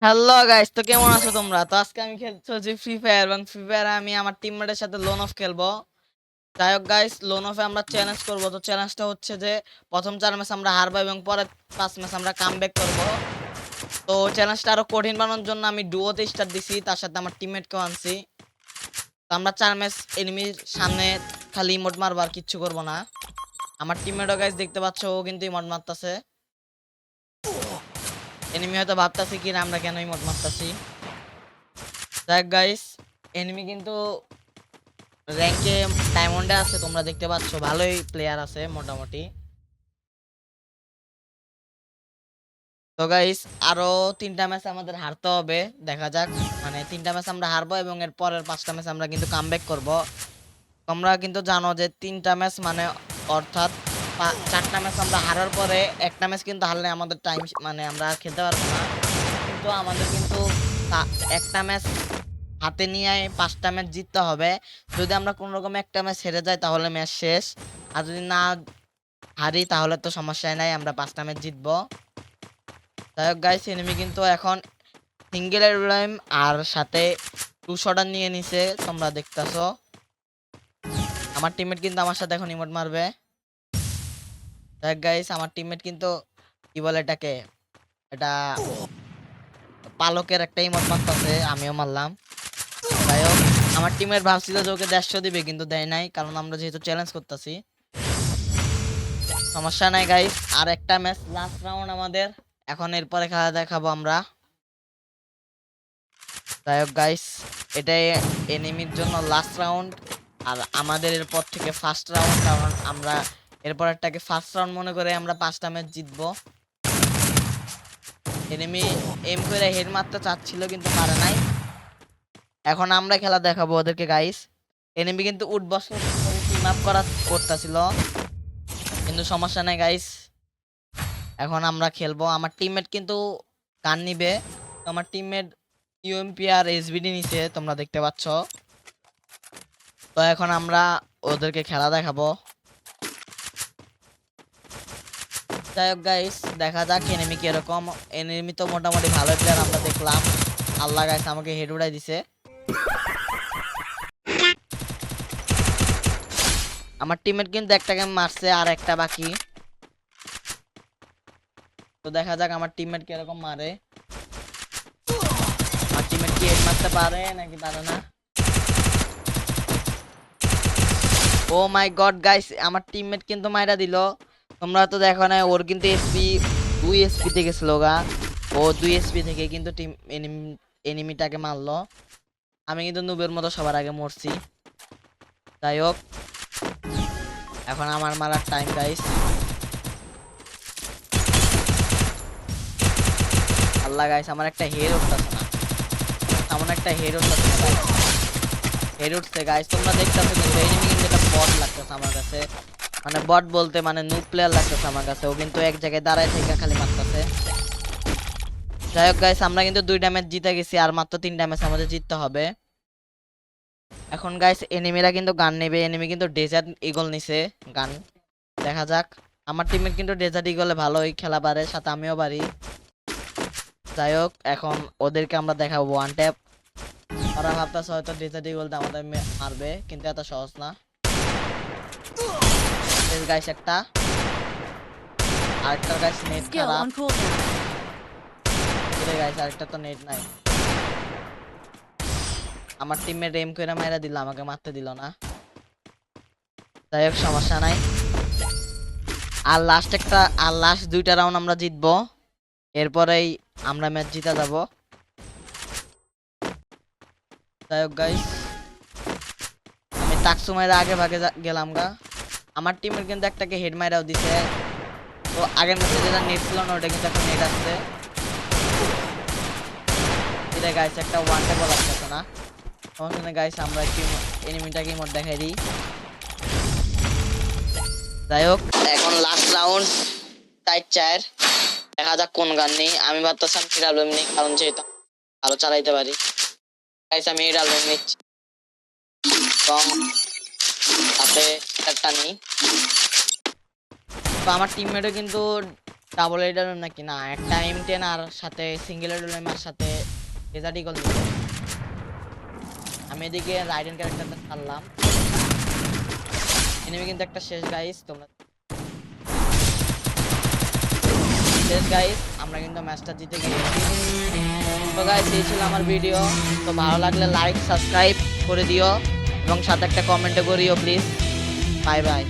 Hello guys, তো কেমন আছো তোমরা? তো আজকে আমি খেলতে হচ্ছে ফ্রি ফায়ার, এবং ফ্রি ফায়ারে আমি আমার টিমমেটের সাথে লোন অফ খেলবো। যাই হোক গাইস, লোন অফে আমরা চ্যালেঞ্জ করবো। তো চ্যালেঞ্জটা হচ্ছে যে প্রথম 4 ম্যাচ আমরা হারবো এবং পরের 5 ম্যাচ আমরা কামব্যাক করবো। তো চ্যালেঞ্জটা আরো কঠিন বানানোর জন্য আমি ডুয়োতে স্টার্ট দিছি, তার সাথে আমার টিমমেটকেও আনছি। তো আমরা 4 ম্যাচ এনিমির সামনে খালি ইমোট মারবো, আর কিচ্ছু করবো না। আমার টিমমেটও গাইস দেখতে পাচ্ছ, ও কিন্তু ইমোট মারতাছে। এনিমি হয়তো ভাবতাছে কি না আমরা কেন ইমোট মারতাছি। যাই হোক গাইস, এনিমি কিন্তু র্যাঙ্কে ডায়মন্ডে আছে, তোমরা দেখতে পাচ্ছ ভালোই প্লেয়ার আছে মোটামুটি। তো গাইস, আরো 3টা ম্যাচ আমাদের হারতে হবে, দেখা যাক। মানে 3টা ম্যাচ আমরা হারবো এবং এর পরের 5টা ম্যাচ আমরা কিন্তু কামব্যাক করব। তোমরা কিন্তু জানো যে 3টা ম্যাচ মানে অর্থাৎ 4টা ম্যাচ আমরা হারার পরে একটা ম্যাচ কিন্তু হারলে আমাদের টাইম মানে আমরা আর খেলতে পারবো না। কিন্তু আমাদের কিন্তু একটা ম্যাচ হাতে নিয়ে 5টা ম্যাচ জিততে হবে। যদি আমরা কোনো রকম একটা ম্যাচ হেরে যাই তাহলে ম্যাচ শেষ। আর যদি না হারি তাহলে তো সমস্যাই নাই, আমরা 5টা ম্যাচ জিতবো। যাই হোক গাইস, এনিমি কিন্তু এখন সিঙ্গেল এরোলাইম আর সাথে 2 শটার নিয়ে নিছে, তোমরা দেখতেছো। আমার টিমমেট কিন্তু আমার সাথে এখন ইমোট মারবে। যাই হোক গাইস, আমার টিমমেট কিন্তু কি বলে এটাকে, এটা পালকের একটা ইমোট মারতেছে, আমিও মারলাম। যাই হোক, আমার টিমের ভাবছিল যে ওকে 150 দিবে, কিন্তু দেয় নাই, কারণ আমরা যেহেতু চ্যালেঞ্জ করতেছি। সমস্যা নাই গাইস, আর একটা ম্যাচ লাস্ট রাউন্ড আমাদের। এখন এরপরে খেলা দেখাবো আমরা। যাই হোক গাইস, এটাই এনিমির জন্য লাস্ট রাউন্ড, আর আমাদের এরপর থেকে ফার্স্ট রাউন্ড, কারণ আমরা এরপর একটাকে ফার্স্ট রাউন্ড মনে করে আমরা 5টা ম্যাচ জিতবো। এনিমি এম করে হেড মারতে চাচ্ছিল কিন্তু পারে নাই। এখন আমরা খেলা দেখাবো ওদেরকে গাইস। এনিমি কিন্তু উঠবস টিম আপ করতেছিল, কিন্তু সমস্যা নাই গাইস। এখন আমরা খেলবো, আমার টিমমেট কিন্তু গান নিবে। তো আমার টিমমেট ইউএমপি আর এসবিডি নিছে, তোমরা দেখতে পাচ্ছ। তো এখন আমরা ওদেরকে খেলা দেখাবো। যাই হোক গাইস, দেখা যাক এনিমি কিরকম। এনিমি তো মোটামুটি ভালো প্লেয়ার আমরা দেখলাম। আল্লাহ গাইস, আমাকে হেড উড়াই দিছে। আমার টিমমেট কিন্তু একটা গেম মারছে আর একটা বাকি। তো দেখা যাক আমার টিমমেট কিরকম মারে। আমার টিমমেট কি হেড মারতে পারে নাকি পারে না। ও মাই গড গাইস, আমার টিমমেট কিন্তু মাইরা দিল। তোমরা তো দেখো না, ওর কিন্তু এসপি 2 এসপি তে গেছিল গা। ও 2 এসপি থেকে কিন্তু এনিমিটাকে মারলো। আমি কিন্তু নুবের মতো সবার আগে মরছি। যাই হোক, এখন আমার মারার টাইম গাইস। আল্লাহ গাইস, আমার একটা হেড উঠতেছে না, এমন একটা হেড উঠতেছে না গাইস। হেড উঠছে গাইস, তোমরা দেখতেছো কিন্তু এনিমি কিন্তু একটা বট লাগতেছে আমার কাছে। মানে বট বলতে মানে নুব প্লেয়ার লাগতেছে আমার কাছে। ও কিন্তু এক জায়গায় দাঁড়ায় থেকে খালি মারতেছে। যাই হোক গাইস, আমরা কিন্তু 2টা ম্যাচ জিতে গেছি, আর মাত্র 3টা ম্যাচ আমাদের জিততে হবে। এখন গাইস, এনিমিরা কিন্তু গান নেবে। এনিমি কিন্তু ডেজার্ট ইগল নিছে গান। দেখা যাক, আমার টিমের কিন্তু ডেজার্ট ইগলে ভালোই খেলা পারে, সাথে আমিও পারি। যাই হোক, এখন ওদেরকে আমরা দেখাবো ওয়ান ট্যাপ। ওরা ভাবতেছে হয়তো ডেজার্ট ইগলটা আমাদের মারবে, কিন্তু এত সহজ না। গাইস একটা, আরেকটা গাইস নেট Skill খারাপ। on cooldown. গাইস আরেকটা তো নেট নাই। আমার টিমমেট এম করে মাইরা দিল, আমাকে মারতে দিল না। যাই হোক, সমস্যা নাই। আর লাস্ট 2টা রাউন্ড আমরা জিতবো, এরপরেই আমরা ম্যাচ জিতা যাব। যাই হোক গাইস, আমি টাকসু মাইরা আগে ভাগে গেলাম গা। আমার টিমের কিন্তু একটাকে হেড মাইরাও দিছে। তো আগের ম্যাচে যেটা নেট ছিল না, ওটা কিন্তু এখন নেট আসছে। এটা গাইস একটা ওয়ান ট্যাপ লাগতেছে না, সমস্যা নেই গাইস, আমরা একটু এনিমিটাকে মোড দেখাই দিই। যাই হোক, এখন লাস্ট রাউন্ড 4-4। দেখা যাক কোন গান নেই। আমি ভাবতেছিলাম ডাবলুএম নেই, কারণ যেহেতু আরো চালাইতে পারি। গাইস আমি ডাবলুএম নিচ্ছি, এবং সাথে একটা নেই। তো আমার টিমমেটও কিন্তু ডাবল এডার নাকি না, একটা M10 আর সাথে সিঙ্গেল এডার আর সাথে ডেজার্ট ইগল দিছে। আমি এদিকে রাইডেন ক্যারেক্টারটা ছাড়লাম। এনিমি কিন্তু একটা শেষ গাইস, তোমরা শেষ গাইস, আমরা কিন্তু ম্যাচটা জিতে গিয়েছি। তো গাইস এই ছিল আমার ভিডিও। তো ভালো লাগলে লাইক সাবস্ক্রাইব করে দিও এবং সাথে একটা কমেন্টও করিও প্লিজ। Bye bye.